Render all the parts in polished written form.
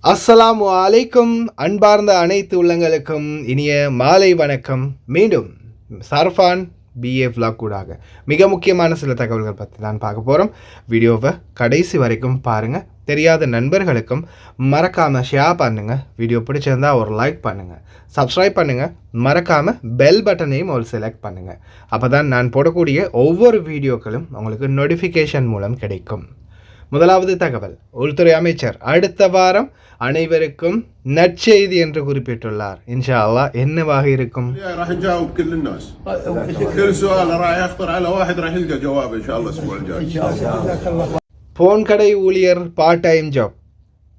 அஸ்ஸலாமு அலைக்கும். அன்பார்ந்த அனைத்து உள்ளங்களுக்கும் இனிய மாலை வணக்கம். மீண்டும் சர்ஃபான் பிஏ vlog கூடாக மிக முக்கியமான சில தகவல்கள் பற்றி தான் பார்க்க போகிறோம். வீடியோவை கடைசி வரைக்கும் பாருங்கள். தெரியாத நண்பர்களுக்கும் மறக்காமல் ஷேர் பண்ணுங்கள். வீடியோ பிடிச்சிருந்தால் ஒரு லைக் பண்ணுங்கள், சப்ஸ்கிரைப் பண்ணுங்கள், மறக்காமல் பெல் பட்டனையும் ஒரு செலக்ட் பண்ணுங்கள். அப்போ தான் நான் போடக்கூடிய ஒவ்வொரு வீடியோக்களும் உங்களுக்கு நோட்டிஃபிகேஷன் மூலம் கிடைக்கும். முதலாவது தகவல், உள்துறை அமைச்சர் அடுத்த வாரம் அனைவருக்கும் நற்செய்தி என்று குறிப்பிட்டுள்ளார். இன்ஷா அல்லாஹ் என்னவாக இருக்கும்? போன் கடை ஊழியர் பார்ட் டைம் ஜாப்,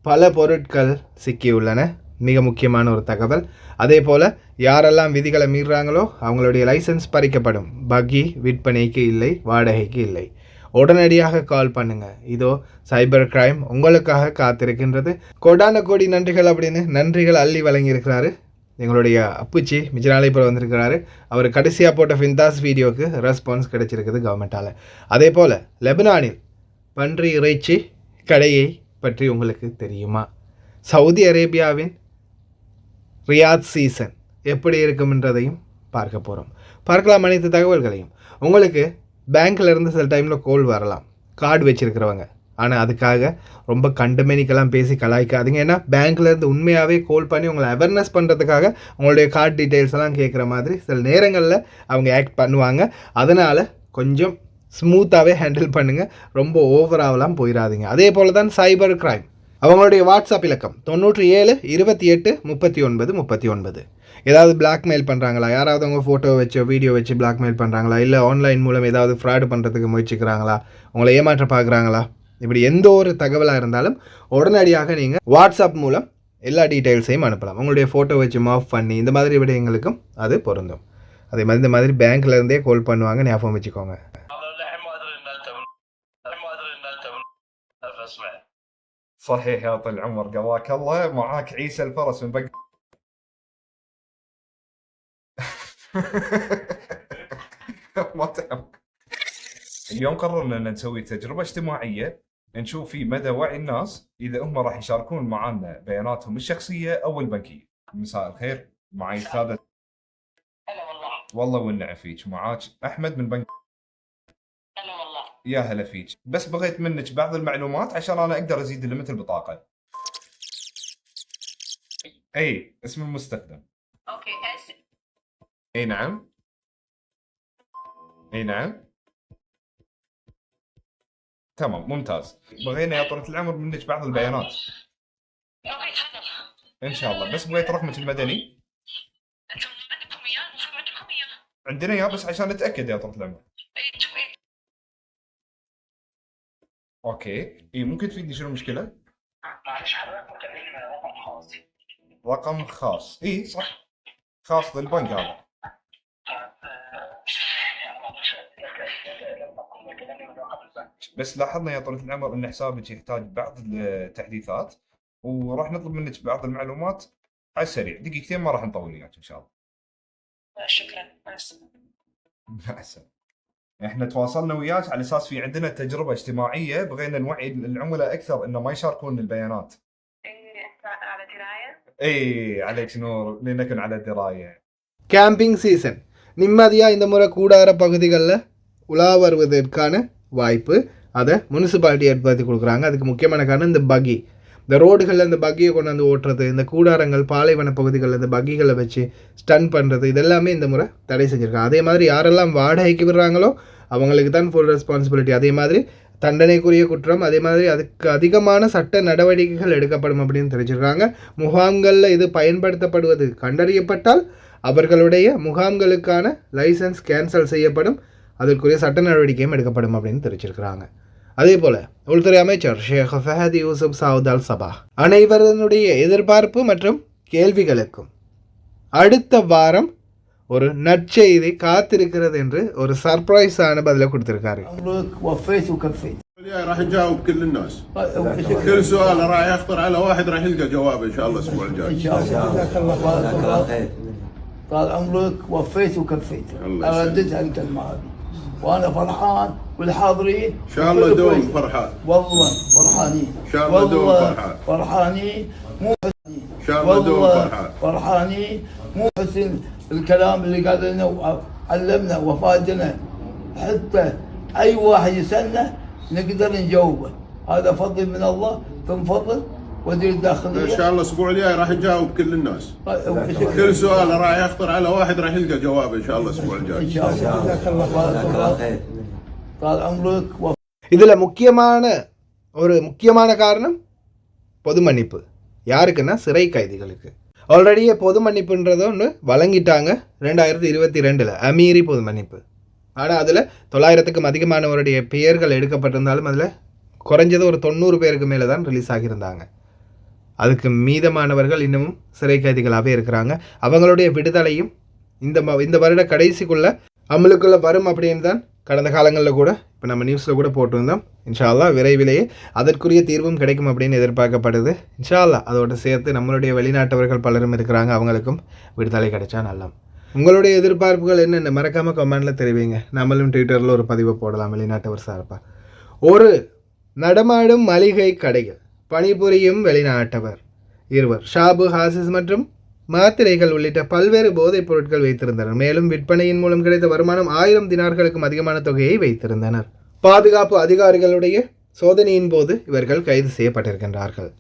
பல பொருட்கள் சிக்கியுள்ளன. மிக முக்கியமான ஒரு தகவல். அதே போல் யாரெல்லாம் விதிகளை மீறுறாங்களோ அவங்களுடைய லைசன்ஸ் பறிக்கப்படும். பக்கி விற்பனைக்கு இல்லை, வாடகைக்கு இல்லை. உடனடியாக கால் பண்ணுங்கள். இதோ சைபர் கிரைம் உங்களுக்காக காத்திருக்கின்றது. கோடான கோடி நன்றிகள் அப்படின்னு நன்றிகள் அள்ளி வழங்கியிருக்கிறாரு எங்களுடைய அப்புச்சி. மிஜனாலைப்புறம் வந்திருக்கிறாரு. அவர் கடைசியாக போட்ட ஃபின்தாஸ் வீடியோவுக்கு ரெஸ்பான்ஸ் கிடைச்சிருக்குது கவர்மெண்ட்டால். அதே போல் லெபனானில் பன்றி இறைச்சி கடையை பற்றி உங்களுக்கு தெரியுமா? சவுதி அரேபியாவின் ரியாத் சீசன் எப்படி இருக்கும்ன்றதையும் பார்க்க போகிறோம். பார்க்கலாம் அனைத்து தகவல்களையும். உங்களுக்கு பேங்க்கில் இருந்து சில டைமில் கோல் வரலாம், கார்டு வச்சுருக்கிறவங்க. ஆனால் அதுக்காக ரொம்ப கண்டமேனிக்கெல்லாம் பேசி கலாய்க்காதீங்க. ஏன்னா பேங்க்லேருந்து உண்மையாகவே கோல் பண்ணி உங்களை அவேர்னஸ் பண்ணுறதுக்காக உங்களுடைய கார்டு டீட்டெயில்ஸ் எல்லாம் கேட்குற மாதிரி சில நேரங்களில் அவங்க ஆக்ட் பண்ணுவாங்க. அதனால் கொஞ்சம் ஸ்மூத்தாகவே ஹேண்டில் பண்ணுங்கள். ரொம்ப ஓவராகலாம் போயிடாதீங்க. அதே போல் தான் சைபர் கிரைம். அவங்களுடைய வாட்ஸ்அப் இலக்கம் 97 28 39 39. ஏதாவது பிளாக்மெயில் பண்ணுறாங்களா? யாராவது அவங்க ஃபோட்டோ வச்சோ வீடியோ வச்சு பிளாக்மெயில் பண்ணுறாங்களா? இல்லை ஆன்லைன் மூலம் ஏதாவது ஃப்ராடு பண்ணுறதுக்கு முயற்சிக்கிறாங்களா? உங்களை ஏமாற்ற பார்க்குறாங்களா? இப்படி எந்த ஒரு தகவலாக இருந்தாலும் உடனடியாக நீங்கள் வாட்ஸ்அப் மூலம் எல்லா டீட்டெயில்ஸையும் அனுப்பலாம். உங்களுடைய ஃபோட்டோ வச்சு மாஃப் பண்ணி இந்த மாதிரி விடயங்களுக்கும் அது பொருந்தும். அதே மாதிரி இந்த மாதிரி பேங்க்லேருந்தே கால் பண்ணுவாங்க, ஞாபகம் வச்சுக்கோங்க. صحيح يا طال العمر، قواك الله. معاك عيسى الفرس من بق ما تعرف. اليوم قررنا ان نسوي تجربه اجتماعيه نشوف في مدى وعي الناس اذا هم راح يشاركون معنا بياناتهم الشخصيه او البنكيه. مساء الخير، معي استاذ. هلا والله. والله والنعم فيك. معاك احمد من بنك. هلا والله. يا هلا فيك، بس بغيت منك بعض المعلومات عشان انا اقدر ازيد ليميت البطاقه. اي اسم المستخدم. اوكي اس. اي نعم. اي نعم. تمام ممتاز. بغينا يا طولة العمر منك بعض البيانات. اوكي تفضل. ان شاء الله، بس بغيت رقمك المدني. انتم عندكم اياه؟ المفروض عندكم اياه. عندنا اياه بس عشان نتاكد يا طولة العمر. اي انتم اي. اوكي. اي ممكن تفيدني شنو المشكله؟ معلش حضرتك مكلمني من رقم خاص. رقم خاص. اي صح، خاص للبنك هذا. بس لاحظنا يا طولة العمر ان حسابك يحتاج بعض التحديثات، وراح نطلب منك بعض المعلومات على السريع. دقيقتين ما راح نطول وياك ان شاء الله. شكرا، مع السلامه. مع السلامه. احنا تواصلنا وياك على اساس في عندنا تجربه اجتماعيه، بغينا نوعي العملاء اكثر انه ما يشاركون البيانات. انت على درايه؟ اي عليك نور، لنكن على درايه. கேம்பிங் சீசன் நிம்மதியாக இந்த முறை கூடார பகுதிகளில் உலா வருவதற்கான வாய்ப்பு அதை முனிசிபாலிட்டி ஏற்படுத்தி கொடுக்குறாங்க. அதுக்கு முக்கியமான காரணம் இந்த பக்கி. இந்த ரோடுகளில் இந்த பக்கியை கொண்டாந்து ஓட்டுறது, இந்த கூடாரங்கள் பாலைவன பகுதிகளில் இந்த பக்கிகளை வச்சு ஸ்டன் பண்ணுறது, இதெல்லாமே இந்த முறை தடை செஞ்சுருக்காங்க. அதே மாதிரி யாரெல்லாம் வாடகைக்கு விடுறாங்களோ அவங்களுக்கு தான் ஃபுல் ரெஸ்பான்சிபிலிட்டி. அதே மாதிரி தண்டனைக்குரிய குற்றம், அதே மாதிரி அதுக்கு அதிகமான சட்ட நடவடிக்கைகள் எடுக்கப்படும் அப்படின்னு தெரிவிச்சிருக்காங்க. முகாம்களில் இது பயன்படுத்தப்படுவது கண்டறியப்பட்டால் அவர்களுடைய முகாம்களுக்கான லைசன்ஸ் கேன்சல் செய்யப்படும், அதற்குரிய சட்ட நடவடிக்கையும் எடுக்கப்படும் அப்படின்னு தெரிவிச்சிருக்கிறாங்க. அதே போல் உள்துறை அமைச்சர் ஷேக் ஃபஹத் யூசுப் சவுத் அல் சபாஹ் அனைவருடைய எதிர்பார்ப்பு மற்றும் கேள்விகளுக்கும் அடுத்த வாரம் ஒரு நற்செய்தி காத்திருக்கிறது என்று ஒரு சர்ப்ரைஸான பதிலை கொடுத்திருக்காரு. راح نجاوب كل الناس. كل سؤال راح يخطر على واحد راح يلقى جواب ان شاء الله الاسبوع الجاي. ان شاء الله. جزاك الله خير. طال عمرك، وفيت وكفيت. ردتها انت الماضي. وانا فرحان والحاضرين ان شاء الله دوم فرحان. والله فرحانين ان شاء الله دوم والله فرحان. فرحانين مو حسين ان شاء الله دوم والله فرحان. فرحانين مو حسين الكلام اللي قال لنا وعلمنا وفادنا حتى اي واحد يسالنا نقدر نجاوبه. هذا فضل من الله ثم فضل وزير الداخليه. ان شاء الله الاسبوع الجاي راح نجاوب كل الناس. كل سؤال راح يخطر على واحد راح يلقى جواب ان شاء الله الاسبوع ان الجاي. شاء الله. بارك الله طال عمرك. இதில் முக்கியமான காரணம் பொது மன்னிப்பு. யாருக்குன்னா சிறை கைதிகளுக்கு. ஆல்ரெடியே பொது மன்னிப்புன்றதை ஒன்று வழங்கிட்டாங்க 2022 அமீரி பொது மன்னிப்பு. ஆனால் அதில் 900க்கும் அதிகமானவருடைய பெயர்கள் எடுக்கப்பட்டிருந்தாலும் அதில் குறைஞ்சது ஒரு 90 பேருக்கு மேலே தான் ரிலீஸ் ஆகியிருந்தாங்க. அதுக்கு மீதமானவர்கள் இன்னமும் சிறை கைதிகளாகவே இருக்கிறாங்க. அவங்களுடைய விடுதலையும் இந்த வருட கடைசிக்குள்ளே அமலுக்குள்ளே வரும் அப்படின்னு தான் கடந்த காலங்களில் கூட இப்போ நம்ம நியூஸில் கூட போட்டிருந்தோம். இன்ஷா அல்லாஹ் விரைவிலேயே அதற்குரிய தீர்வும் கிடைக்கும் அப்படின்னு எதிர்பார்க்கப்படுது. இன்ஷா அல்லாஹ் அதோடு சேர்த்து நம்மளுடைய வெளிநாட்டவர்கள் பலரும் இருக்கிறாங்க, அவங்களுக்கும் விடுதலை கிடைச்சா நல்லா. உங்களுடைய எதிர்பார்ப்புகள் என்னென்ன மறக்காமல் கமெண்டில் தெரிவிங்க. நம்மளும் ட்விட்டரில் ஒரு பதிவை போடலாம் வெளிநாட்டவர் சார்பாக. ஒரு நடமாடும் மளிகை கடைகள் பணிபுரியும் வெளிநாட்டவர் இருவர் ஷாபு ஹாசிஸ் மற்றும் மாத்திரைகள் உள்ளிட்ட பல்வேறு போதைப் பொருட்கள் வைத்திருந்தனர். மேலும் விற்பனையின் மூலம் கிடைத்த வருமானம் 1000 தினார்களுக்கும் அதிகமான தொகையை வைத்திருந்தனர். பாதுகாப்பு அதிகாரிகளுடைய சோதனையின் போது இவர்கள் கைது செய்யப்பட்டிருக்கின்றார்கள்.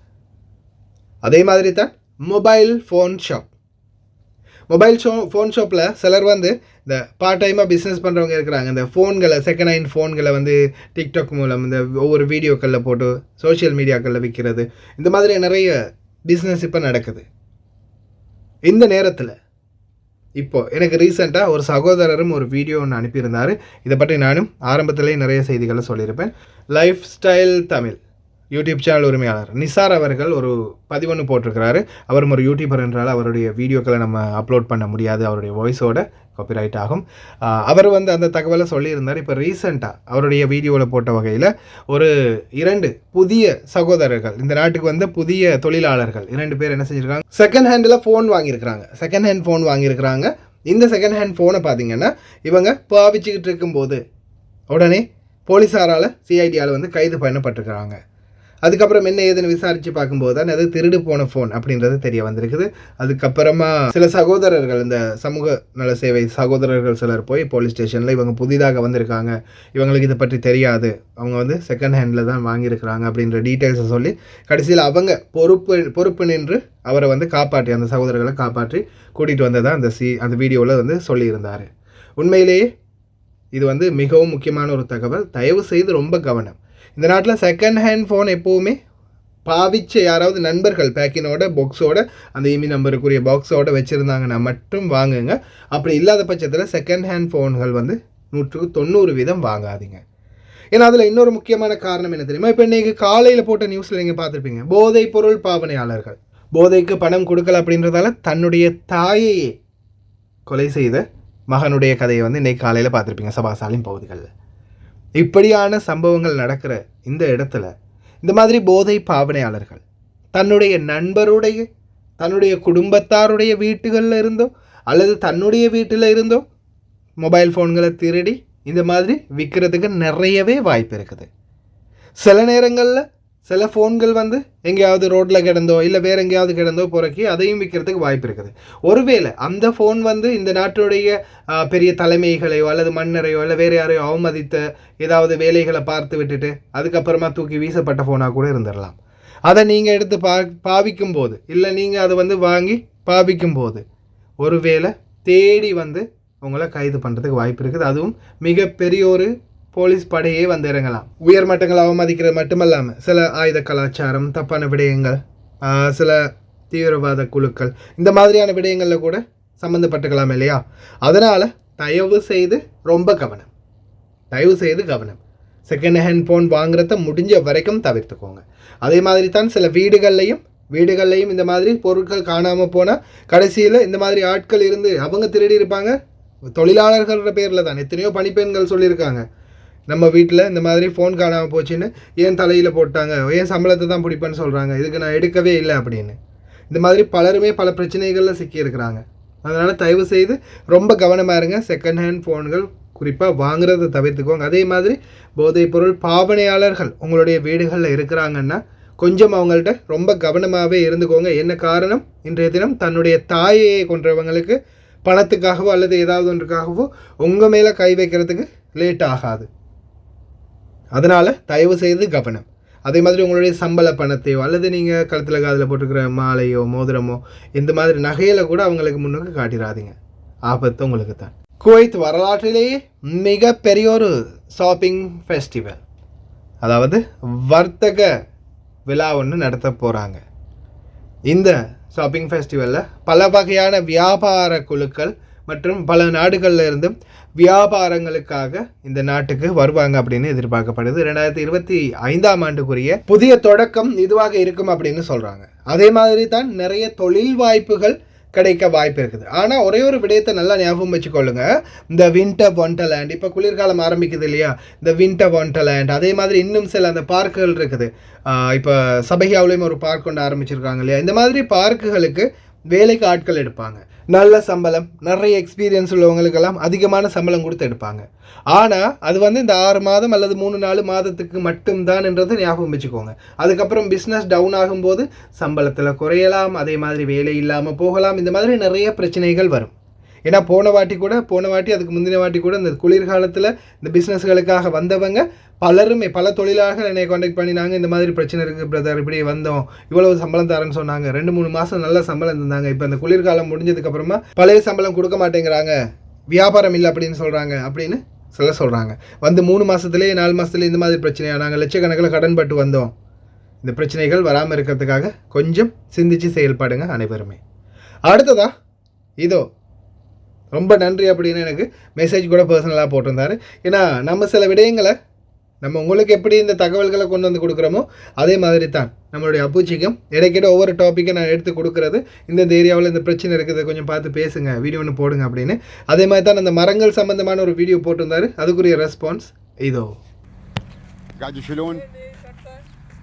அதே மாதிரி தான் மொபைல் ஃபோன் ஷாப்பில் சிலர் வந்து இந்த பார்ட் டைமாக பிஸ்னஸ் பண்ணுறவங்க இருக்கிறாங்க. இந்த ஃபோன்களை செகண்ட் ஹேண்ட் ஃபோன்களை வந்து டிக்டாக் மூலம் இந்த ஒவ்வொரு வீடியோக்களில் போட்டு சோஷியல் மீடியாக்களில் விற்கிறது. இந்த மாதிரி நிறைய பிஸ்னஸ் இப்போ நடக்குது. இந்த நேரத்தில் இப்போது எனக்கு ரீசெண்டாக ஒரு சகோதரரும் ஒரு வீடியோ ஒன்று அனுப்பியிருந்தார். இதை பற்றி நானும் ஆரம்பத்திலே நிறைய செய்திகளை சொல்லியிருப்பேன். Life style Tamil YouTube channel உரிமையாளர் நிசார் அவர்கள் ஒரு பதிவொன்று போட்டிருக்கிறாரு. அவரும் ஒரு யூடியூபர் என்றால் அவருடைய வீடியோக்களை நம்ம அப்லோட் பண்ண முடியாது, அவருடைய வாய்ஸோட காப்பிரைட் ஆகும். அவர் வந்து அந்த தகவலை சொல்லியிருந்தார். இப்போ ரீசெண்டாக அவருடைய வீடியோவில் போட்ட வகையில் ஒரு 2 புதிய சகோதரர்கள், இந்த நாட்டுக்கு வந்த புதிய தொழிலாளர்கள் 2 பேர் என்ன செஞ்சுருக்காங்க, செகண்ட் ஹேண்டில் ஃபோன் வாங்கியிருக்கிறாங்க. இந்த செகண்ட் ஹேண்ட் ஃபோனை பார்த்தீங்கன்னா இவங்க பாவிச்சுக்கிட்டு இருக்கும்போது உடனே போலீஸாரால் சிஐடியால் வந்து கைது பண்ணப்பட்டிருக்கிறாங்க. அதுக்கப்புறம் என்ன ஏதுன்னு விசாரித்து பார்க்கும்போது தான் அது திருடு போன ஃபோன் அப்படின்றது தெரிய வந்திருக்குது. அதுக்கப்புறமா சில சகோதரர்கள், இந்த சமூக நல சேவை சகோதரர்கள் சிலர் போய் போலீஸ் ஸ்டேஷனில் இவங்க புதிதாக வந்திருக்காங்க, இவங்களுக்கு இதை பற்றி தெரியாது, அவங்க வந்து செகண்ட் ஹேண்டில் தான் வாங்கியிருக்கிறாங்க அப்படின்ற டீட்டெயில்ஸை சொல்லி கடைசியில் அவங்க பொறுப்பு நின்று அவரை வந்து காப்பாற்றி, அந்த சகோதரர்களை காப்பாற்றி கூட்டிகிட்டு வந்ததான் அந்த வீடியோவில் வந்து சொல்லியிருந்தார். உண்மையிலேயே இது வந்து மிகவும் முக்கியமான ஒரு தகவல். தயவு செய்து ரொம்ப கவனம். இந்த நாட்டில் செகண்ட் ஹேண்ட் ஃபோன் எப்போவுமே பாவிச்ச யாராவது நண்பர்கள் பேக்கினோட பாக்ஸோட அந்த இமி நம்பருக்குரிய பாக்ஸோட வச்சுருந்தாங்கன்னா மட்டும் வாங்குங்க. அப்படி இல்லாத பட்சத்தில் செகண்ட் ஹேண்ட் ஃபோன்கள் வந்து 190% வாங்காதீங்க. ஏன்னா அதில் இன்னொரு முக்கியமான காரணம் என்ன தெரியுமா, இப்போ இன்றைக்கி காலையில் போட்ட நியூஸில் நீங்கள் பார்த்துருப்பீங்க, போதைப் பொருள் பாவனையாளர்கள் போதைக்கு பணம் கொடுக்கல அப்படின்றதால தன்னுடைய தாயையே கொலை செய்த மகனுடைய கதையை வந்து இன்றைக்கி காலையில் பார்த்துருப்பீங்க சபாசாலின் பகுதிகளில். இப்படியான சம்பவங்கள் நடக்கிற இந்த இடத்துல இந்த மாதிரி போதை பாவனையாளர்கள் தன்னுடைய நண்பருடைய, தன்னுடைய குடும்பத்தாருடைய வீட்டுகளில் இருந்தோ அல்லது தன்னுடைய வீட்டில் இருந்தோ மொபைல் ஃபோன்களை திருடி இந்த மாதிரி விற்கிறதுக்கு நிறையவே வாய்ப்பு இருக்குது. சில நேரங்களில் சில ஃபோன்கள் வந்து எங்கேயாவது ரோட்டில் கிடந்தோ இல்லை வேறு எங்கேயாவது கிடந்தோ பிறக்கி அதையும் விற்கிறதுக்கு வாய்ப்பு இருக்குது. ஒருவேளை அந்த ஃபோன் வந்து இந்த நாட்டுடைய பெரிய தலைமைகளையோ அல்லது மன்னரையோ இல்லை வேறு யாரையோ அவமதித்த ஏதாவது வேலைகளை பார்த்து விட்டுட்டு அதுக்கப்புறமா தூக்கி வீசப்பட்ட ஃபோனாக கூட இருந்துடலாம். அதை நீங்கள் எடுத்து பாவிக்கும் போது இல்லை நீங்கள் அதை வந்து வாங்கி பாவிக்கும் போது ஒருவேளை தேடி வந்து உங்களை கைது பண்ணுறதுக்கு வாய்ப்பு இருக்குது. அதுவும் மிகப்பெரிய ஒரு போலீஸ் படையே வந்து இறங்கலாம். உயர்மட்டங்களை அவமதிக்கிறது மட்டுமல்லாமல் சில ஆயுத கலாச்சாரம், தப்பான விடயங்கள், சில தீவிரவாத குழுக்கள், இந்த மாதிரியான விடயங்களில் கூட சம்மந்தப்பட்டுக்கலாம் இல்லையா? அதனால் தயவு செய்து ரொம்ப கவனம். செகண்ட் ஹேண்ட் ஃபோன் வாங்குறத முடிஞ்ச வரைக்கும் தவிர்த்துக்கோங்க. அதே மாதிரி தான் சில வீடுகள்லையும் இந்த மாதிரி பொருட்கள் காணாமல் போனால் கடைசியில் இந்த மாதிரி ஆட்கள் இருந்து அவங்க திருடி இருப்பாங்க. தொழிலாளர்களோட பேரில் தான் எத்தனையோ பணிப்பெண்கள் சொல்லியிருக்காங்க, நம்ம வீட்டில் இந்த மாதிரி ஃபோன் காணாமல் போச்சுன்னு ஏன் தலையில் போட்டாங்க, ஏன் சம்பளத்தை தான் பிடிப்பேன்னு சொல்கிறாங்க, இதுக்கு நான் எடுக்கவே இல்லை அப்படின்னு. இந்த மாதிரி பலருமே பல பிரச்சனைகளில் சிக்கியிருக்கிறாங்க. அதனால் தயவு செய்து ரொம்ப கவனமாக இருங்க. செகண்ட் ஹேண்ட் ஃபோன்கள் குறிப்பாக வாங்குறதை தவிர்த்துக்கோங்க. அதே மாதிரி போதைப்பொருள் பாவனையாளர்கள் உங்களுடைய வீடுகளில் இருக்கிறாங்கன்னா கொஞ்சம் அவங்கள்ட்ட ரொம்ப கவனமாகவே இருந்துக்கோங்க. என்ன காரணம், இன்றைய தினம் தன்னுடைய தாயை கொன்றவங்களுக்கு பணத்துக்காகவோ அல்லது ஏதாவது ஒன்றுக்காகவோ உங்கள் மேலே கை வைக்கிறதுக்கு லேட் ஆகாது. அதனால் தயவு செய்து கவனம். அதே மாதிரி உங்களுடைய சம்பள பணத்தையோ அல்லது நீங்கள் கழுத்தில் காதில் போட்டுக்கிற மாலையோ மோதிரமோ இந்த மாதிரி நகையில் கூட அவங்களுக்கு முன்னுக்கு காட்டிடாதீங்க, ஆபத்து உங்களுக்கு தான். குவைத் வரலாற்றிலேயே மிக பெரிய ஒரு ஷாப்பிங் ஃபெஸ்டிவல், அதாவது வர்த்தக விழா ஒன்று நடத்த போகிறாங்க. இந்த ஷாப்பிங் ஃபெஸ்டிவலில் பல வகையான வியாபார குழுக்கள் மற்றும் பல நாடுகளில் இருந்தும் வியாபாரங்களுக்காக இந்த நாட்டுக்கு வருவாங்க அப்படின்னு எதிர்பார்க்கப்படுது. 2025ஆம் ஆண்டுக்குரிய புதிய தொடக்கம் இதுவாக இருக்கும் அப்படின்னு சொல்கிறாங்க. அதே மாதிரி தான் நிறைய தொழில் வாய்ப்புகள் கிடைக்க வாய்ப்பு இருக்குது. ஆனால் ஒரே ஒரு விடயத்தை நல்லா ஞாபகம் வச்சுக்கொள்ளுங்க, இந்த வின்டர் வண்டர்லேண்ட், இப்போ குளிர்காலம் ஆரம்பிக்குது இல்லையா, இந்த வின்டர் வண்டர்லேண்ட், அதே மாதிரி இன்னும் சில அந்த பார்க்குகள் இருக்குது. இப்போ சபையாவிலையும் ஒரு பார்க் கொண்டு ஆரம்பிச்சிருக்காங்க இல்லையா, இந்த மாதிரி பார்க்குகளுக்கு வேலைக்கு ஆட்கள் எடுப்பாங்க. நல்ல சம்பளம், நிறைய எக்ஸ்பீரியன்ஸ் உள்ளவங்களுக்கெல்லாம் அதிகமான சம்பளம் கொடுத்து எடுப்பாங்க. ஆனால் அது இந்த 6 மாதம் அல்லது 3-4 மாதத்துக்கு மட்டும்தான் என்றதை ஞாபகம் வச்சுக்கோங்க. அதுக்கப்புறம் பிஸ்னஸ் டவுன் ஆகும்போது சம்பளத்தில் குறையலாம், அதே மாதிரி வேலை இல்லாமல் போகலாம், இந்த மாதிரி நிறைய பிரச்சனைகள் வரும். ஏன்னா போன வாட்டி அதுக்கு முந்தின வாட்டி கூட இந்த குளிர்காலத்தில் இந்த பிஸ்னஸ்களுக்காக வந்தவங்க பலருமே பல தொழிலாளர்கள் என்னை காண்டாக்ட் பண்ணினாங்க, இந்த மாதிரி பிரச்சனை இருக்குது பிரதர், இப்படி வந்தோம், இவ்வளவு சம்பளம் தரேன்னு சொன்னாங்க, 2-3 மாதம் நல்ல சம்பளம் தந்தாங்க, இப்போ இந்த குளிர்காலம் முடிஞ்சதுக்கப்புறமா பழைய சம்பளம் கொடுக்க மாட்டேங்கிறாங்க, வியாபாரம் இல்லை அப்படின்னு சொல்கிறாங்க அப்படின்னு சொல்கிறாங்க. 3 மாதத்துலேயே 4 மாதத்துலேயே இந்த மாதிரி பிரச்சனையாக நாங்கள் லட்சக்கணக்கில் கடன் பட்டு வந்தோம். இந்த பிரச்சனைகள் வராமல் இருக்கிறதுக்காக கொஞ்சம் சிந்திச்சு செயல்படுங்க அனைவருமே. அடுத்ததா இதோ ரொம்ப நன்றி அப்படின்னு எனக்கு மெசேஜ் கூட பர்சனலாக போட்டிருந்தாரு. ஏன்னா நம்ம சில விடயங்களை நம்ம உங்களுக்கு எப்படி இந்த தகவல்களை கொண்டு வந்து கொடுக்குறோமோ அதே மாதிரி தான் நம்மளுடைய அப்புச்சிக்கும் இடைக்கிட்ட ஒவ்வொரு டாப்பிக்கை நான் எடுத்து கொடுக்குறது. இந்த ஏரியாவில் இந்த பிரச்சனை இருக்குது, கொஞ்சம் பார்த்து பேசுங்க, வீடியோ ஒன்று போடுங்க அப்படின்னு. அதே மாதிரி தான் அந்த மரங்கள் சம்பந்தமான ஒரு வீடியோ போட்டிருந்தாரு, அதுக்குரிய ரெஸ்பான்ஸ் இதோ. قاعد يشيلون،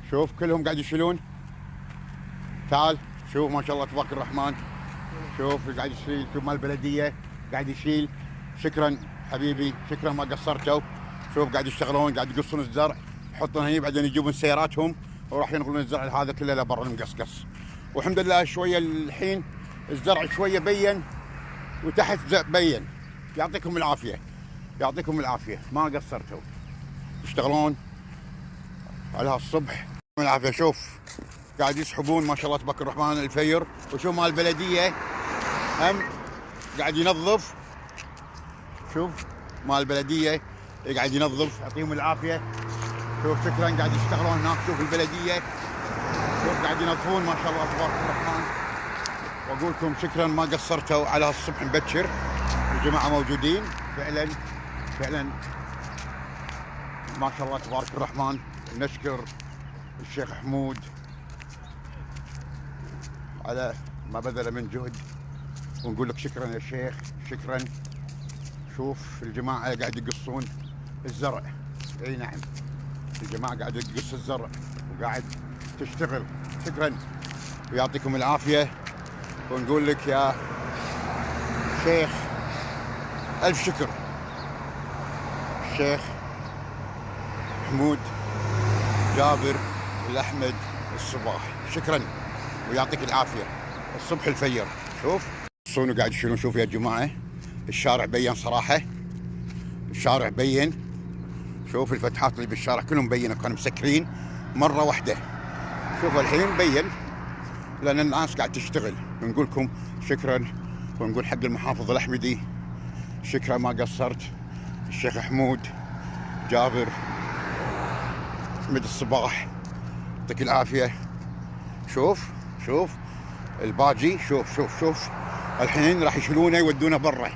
شوف كلهم قاعد يشيلون. تعال شوف ما شاء الله تبارك الرحمن، شوف قاعد يشيل، شوف مال البلديه قاعد يشيل. شكرا حبيبي، شكرا ما قصرتوا. شوف قاعد يشتغلون، قاعد يقصون الزرع، يحطون هني، بعدين يجيبون سياراتهم وراح ينقلون الزرع هذا كله لبرا المقصقص. والحمد لله شويه الحين الزرع شويه بين وتحت بين. يعطيكم العافيه، يعطيكم العافيه، ما قصرتوا يشتغلون على الصبح. العافيه. شوف قاعد يسحبون ما شاء الله تبارك الرحمن الفير. وشوف مال البلديه هم قاعد ينظف. شوف مال البلديه قاعد ينظف، يعطيهم العافيه. شوف شكرا قاعد يشتغلون هناك. شوف البلديه شوف قاعد ينظفون ما شاء الله تبارك الرحمن. واقول لكم شكرا ما قصرتوا على الصبح مبكر. الجماعه موجودين فعلا فعلا ما شاء الله تبارك الرحمن. نشكر الشيخ حمود على ما بذل من جهد، ونقول لك شكرا يا شيخ، شكرا. شوف الجماعة قاعد يقصون الزرع، اي نعم الجماعة قاعد يقص الزرع وقاعد تشتغل. شكرا ويعطيكم العافية. ونقول لك يا شيخ ألف شكر، الشيخ حمود جابر الأحمد الصباح، شكرا ويعطيك العافية. الصبح الفير شوف صونوا قاعد يشيلون. شوف يا جماعة الشارع بين صراحة، الشارع بين. شوف الفتحات اللي بالشارع كلهم بينوا، كانوا مسكرين مرة واحدة. شوف الحين بين لأن الناس قاعد تشتغل. ونقول لكم شكرا، ونقول حق المحافظ الأحمدي شكرا ما قصرت. الشيخ حمود جابر أحمد الصباح يعطيك العافية. شوف شوف الباجي، شوف شوف شوف الحين راح يشيلونه يودونه برا.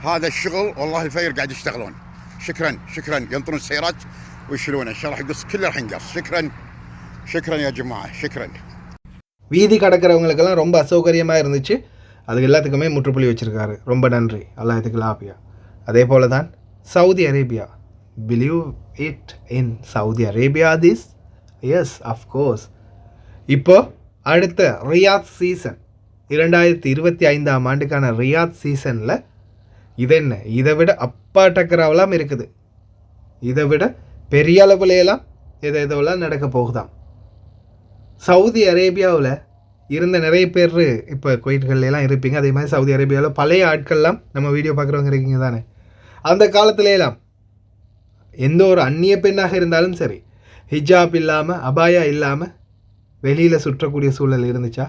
هذا الشغل والله الفير قاعد يشتغلون. شكرا شكرا، ينطرون السيارات ويشيلونه. ان شاء الله راح يقص كله، راح ينقص. شكرا شكرا يا جماعه، شكرا. வீதி கடக்கிறவங்களுக்கெல்லாம் ரொம்ப அசௌகரியமாக இருந்துச்சு, அது எல்லாத்துக்குமே முற்றுப்புள்ளி வச்சுருக்காரு. ரொம்ப நன்றி, அல்லாஹ்வுக்கு ஆஃபியா. அதே போல தான் Saudi Arabia. Believe it in Saudi Arabia this? Yes of course. இப்போ அடுத்த ரியாத் சீசன் 2025ஆம் ஆண்டுக்கான ரியாத் சீசனில் இது என்ன, இதை விட டப்பாட்டக்கராவெல்லாம் இருக்குது. இதை விட பெரிய அளவுலையெல்லாம் எதெல்லாம் நடக்க போகுதாம். சவுதி அரேபியாவில் இருந்த நிறைய பேர் இப்போ குவைட்கள்லாம் இருப்பீங்க. அதே மாதிரி சவுதி அரேபியாவில் பழைய ஆட்கள்லாம் நம்ம வீடியோ பார்க்குறவங்க இருக்கீங்க தானே. அந்த காலத்துலேலாம் எந்த ஒரு அந்நிய பெண்ணாக இருந்தாலும் சரி ஹிஜாப் இல்லாமல் அபாயா இல்லாமல் வெளியில் சுற்றக்கூடிய சூழல் இருந்துச்சா?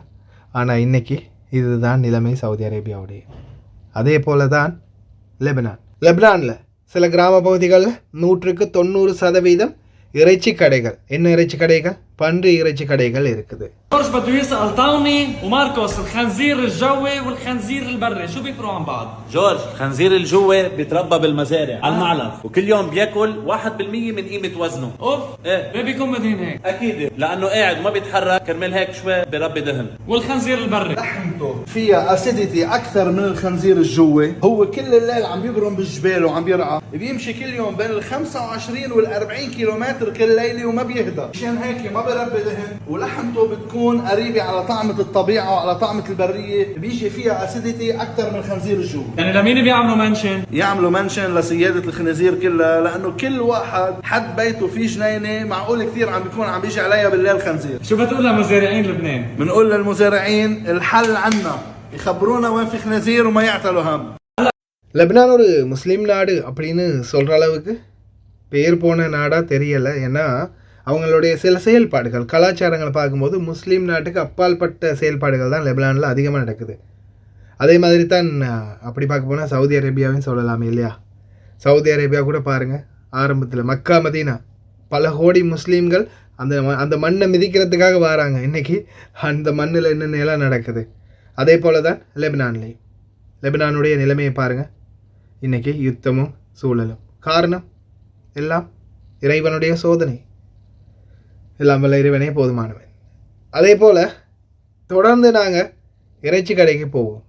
ஆனால் இன்றைக்கி இதுதான் நிலைமை சவுதி அரேபியாவுடைய. அதே போல தான் லெபனானில் சில கிராம பகுதிகளில் 190% இறைச்சி கடைகள். என்ன இறைச்சி கடைகள்? பன்றி இறைச்சி கடைகள் இருக்குது. جورج بده يسأل طاوني وماركوس الخنزير الجوي والخنزير البري شو بيفرقوا عن بعض؟ جورج الخنزير الجوي بيتربى بالمزارع على المعلف وكل يوم بياكل 1% من قيمة وزنه. اوف ايه ليه بيكون مدهين هيك؟ اكيد لانه قاعد وما بيتحرك كرمال هيك شوي بربي دهن. والخنزير البري لحمته فيها اسيديتي اكثر من الخنزير الجوي. هو كل الليل عم يبرم بالجبال وعم يرعى، بيمشي كل يوم بين ال 25 وال 40 كيلومتر كل ليله وما بيهدى، مشان هيك ما بربي دهن ولحمته بتكون قريبه على طعمه الطبيعه وعلى طعمه البريه، بيجي فيها اسيديتي اكثر من الخنزير الجوي. يعني لمين بيعملوا منشن؟ يعملوا منشن لسياده الخنازير كلها، لانه كل واحد حد بيته في جنينه معقول كثير عم بيكون عم بيجي عليها بالليل خنزير. شو بتقول لمزارعين لبنان؟ بنقول للمزارعين الحل عنا، يخبرونا وين في خنازير وما يعتلوا هم. லெபனான் ஒரு முஸ்லீம் நாடு அப்படின்னு சொல்கிற அளவுக்கு பேர் போன நாடாக தெரியலை. ஏன்னா அவங்களுடைய சில செயல்பாடுகள் கலாச்சாரங்களை பார்க்கும்போது முஸ்லீம் நாட்டுக்கு அப்பாற்பட்ட செயல்பாடுகள் தான் லெபனானில் அதிகமாக நடக்குது. அதே மாதிரி தான் அப்படி பார்க்க போனால் சவுதி அரேபியாவையும் சொல்லலாமே இல்லையா? சவுதி அரேபியா கூட பாருங்கள், ஆரம்பத்தில் மக்கா மதீனா பல கோடி முஸ்லீம்கள் அந்த மண்ணை மிதிக்கிறதுக்காக வராங்க. இன்றைக்கி அந்த மண்ணில் என்னென்னலாம் நடக்குது. அதே போல் தான் லெபனானுடைய நிலைமையை பாருங்கள். இன்றைக்கி யுத்தமும் சூழலும் காரணம் எல்லாம் இறைவனுடைய சோதனை. எல்லாம் வல்ல இறைவனே போதுமானவன். அதே போல் தொடர்ந்து நாங்கள் இறைச்சி கடைக்கு போவோம்.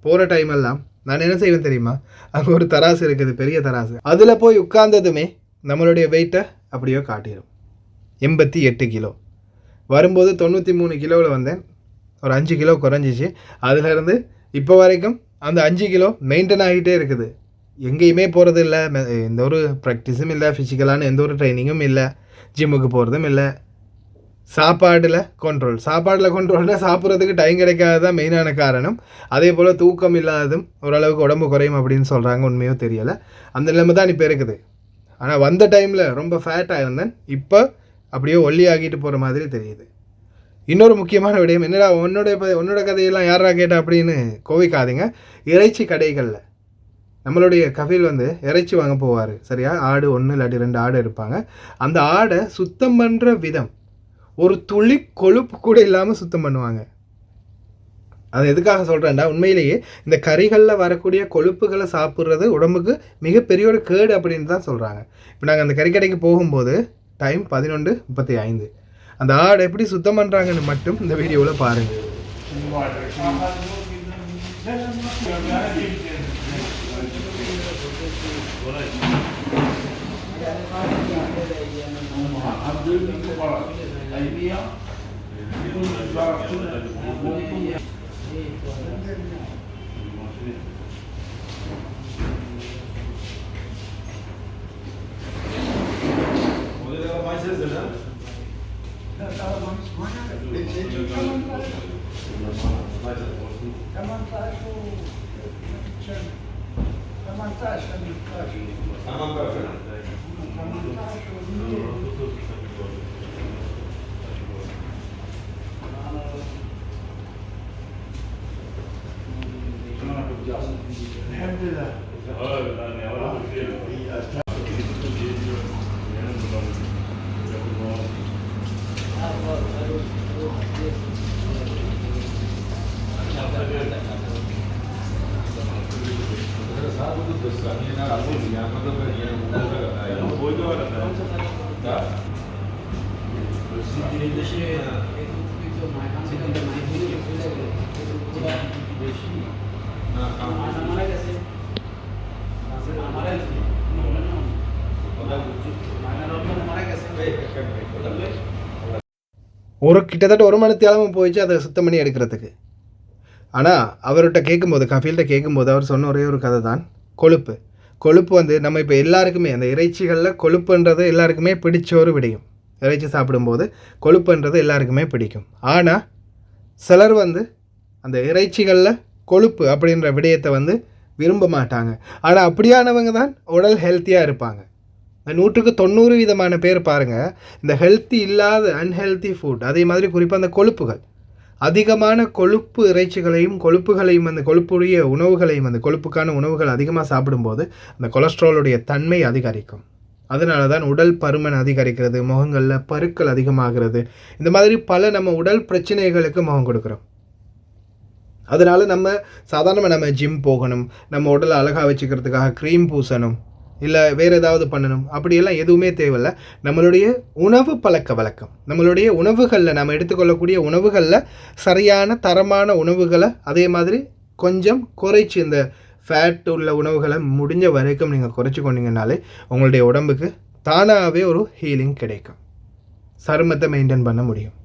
போகிற டைமெல்லாம் நான் என்ன செய்வேன் தெரியுமா? அங்கே ஒரு தராசு இருக்குது, பெரிய தராசு. அதில் போய் உட்கார்ந்ததுமே நம்மளுடைய வெயிட்டை அப்படியோ காட்டிடும். 88 கிலோ வரும்போது 93 கிலோவில் வந்தேன். ஒரு 5 கிலோ குறைஞ்சிச்சு. அதிலேருந்து இப்போ வரைக்கும் அந்த 5 கிலோ மெயின்டைன் ஆகிட்டே இருக்குது. எங்கேயுமே போகிறது இல்லை, எந்த ஒரு ப்ராக்டிஸும் இல்லை, ஃபிசிக்கலான எந்த ஒரு ட்ரைனிங்கும் இல்லை, ஜிம்முக்கு போகிறதும் இல்லை. சாப்பாடில் கண்ட்ரோல்னால் சாப்பிட்றதுக்கு டைம் கிடைக்காது தான் மெயினான காரணம். அதே போல் தூக்கம் இல்லாததும் ஓரளவுக்கு உடம்பு குறையும் அப்படின்னு சொல்கிறாங்க. உண்மையோ தெரியலை, அந்த நிலைமை தான் இப்போ இருக்குது. ஆனால் வந்த டைமில் ரொம்ப ஃபேட்டாக இருந்தேன், இப்போ அப்படியே ஒல்லி ஆகிட்டு போகிற மாதிரி தெரியுது. இன்னொரு முக்கியமான விடயம் என்னடா உன்னோட கதையெல்லாம் யாரா கேட்டா அப்படின்னு கோவிக்காதீங்க. இறைச்சி கடைகளில் நம்மளுடைய கஃபீல் இறைச்சி வாங்க போவார் சரியா? ஆடு 1 இல்லாட்டி 2 ஆடு இருப்பாங்க. அந்த ஆடை சுத்தம் பண்ணுற விதம் ஒரு துளி கொழுப்பு கூட இல்லாமல் சுத்தம் பண்ணுவாங்க. அது எதுக்காக சொல்கிறேன்டா, உண்மையிலேயே இந்த கறிகளில் வரக்கூடிய கொழுப்புகளை சாப்பிட்றது உடம்புக்கு மிகப்பெரிய ஒரு கேடு அப்படின்னு தான் சொல்கிறாங்க. இப்போ நாங்கள் அந்த கறிக்கடைக்கு போகும்போது டைம் 11:35. அந்த ஆடை எப்படி சுத்தம் பண்ணுறாங்கன்னு மட்டும் இந்த வீடியோவில் பாருங்கள். கிட்டத்தட்ட 1 மணி நேரமும் போயிடுச்சு அதை சுத்தம் பண்ணி எடுக்கிறதுக்கு. ஆனால் அவர்கிட்ட கேட்கும்போது, கஃபீல்கிட்ட கேட்கும்போது அவர் சொன்ன ஒரே ஒரு கதை தான், கொழுப்பு வந்து நம்ம இப்போ எல்லாருக்குமே அந்த இறைச்சிகளில் கொழுப்புன்றது எல்லாருக்குமே பிடிச்ச ஒரு விடயம். இறைச்சி சாப்பிடும்போது கொழுப்புன்றது எல்லாருக்குமே பிடிக்கும். ஆனால் சிலர் வந்து அந்த இறைச்சிகளில் கொழுப்பு அப்படின்ற விடயத்தை வந்து விரும்ப மாட்டாங்க. ஆனால் அப்படியானவங்க தான் உடல் ஹெல்த்தியாக இருப்பாங்க. 100% பேர் பாருங்கள், இந்த ஹெல்த்தி இல்லாத அன்ஹெல்த்தி ஃபுட், அதே மாதிரி குறிப்பாக அந்த கொழுப்புகள், அதிகமான கொழுப்பு இறைச்சிகளையும் கொழுப்புகளையும் அந்த கொழுப்புடைய உணவுகளையும் அந்த கொழுப்புக்கான உணவுகள் அதிகமாக சாப்பிடும்போது அந்த கொலஸ்ட்ராலுடைய தன்மை அதிகரிக்கும். அதனால தான் உடல் பருமன் அதிகரிக்கிறது, முகங்களில் பருக்கள் அதிகமாகிறது, இந்த மாதிரி பல நம்ம உடல் பிரச்சனைகளுக்கு முகம் கொடுக்குறோம். அதனால் நம்ம சாதாரணமாக நம்ம ஜிம் போகணும், நம்ம உடலை அழகாக வச்சுக்கிறதுக்காக க்ரீம் பூசணும், இல்லை வேறு ஏதாவது பண்ணணும், அப்படியெல்லாம் எதுவுமே தேவையில்லை. நம்மளுடைய உணவு பழக்க வழக்கம், நம்மளுடைய உணவுகளில் நம்ம எடுத்துக்கொள்ளக்கூடிய உணவுகளில் சரியான தரமான உணவுகளை அதே மாதிரி கொஞ்சம் குறைச்சி இந்த ஃபேட் உள்ள உணவுகளை முடிஞ்ச வரைக்கும் நீங்கள் குறைச்சி கொண்டீங்கனாலே உங்களுடைய உடம்புக்கு தானாகவே ஒரு ஹீலிங் கிடைக்கும், சருமத்தை மெயின்டைன் பண்ண முடியும்.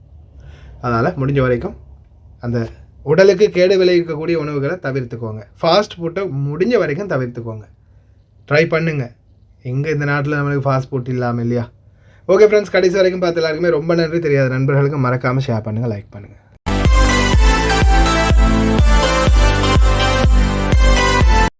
அதனால் முடிஞ்ச வரைக்கும் அந்த உடலுக்கு கேடு விளைவிக்கக்கூடிய உணவுகளை தவிர்த்துக்கோங்க. ஃபாஸ்ட் ஃபுட்டை முடிஞ்ச வரைக்கும் தவிர்த்துக்கோங்க. ட்ரை பண்ணுங்கள். எங்கே இந்த நாட்டில் நம்மளுக்கு ஃபாஸ்ட் ஃபுட் இல்லாமல் இல்லையா? ஓகே ஃப்ரெண்ட்ஸ், கடைசி வரைக்கும் பார்த்து எல்லாருக்குமே ரொம்ப நன்றி. தெரியாத நண்பர்களுக்கு மறக்காமல் ஷேர் பண்ணுங்கள், லைக் பண்ணுங்கள்.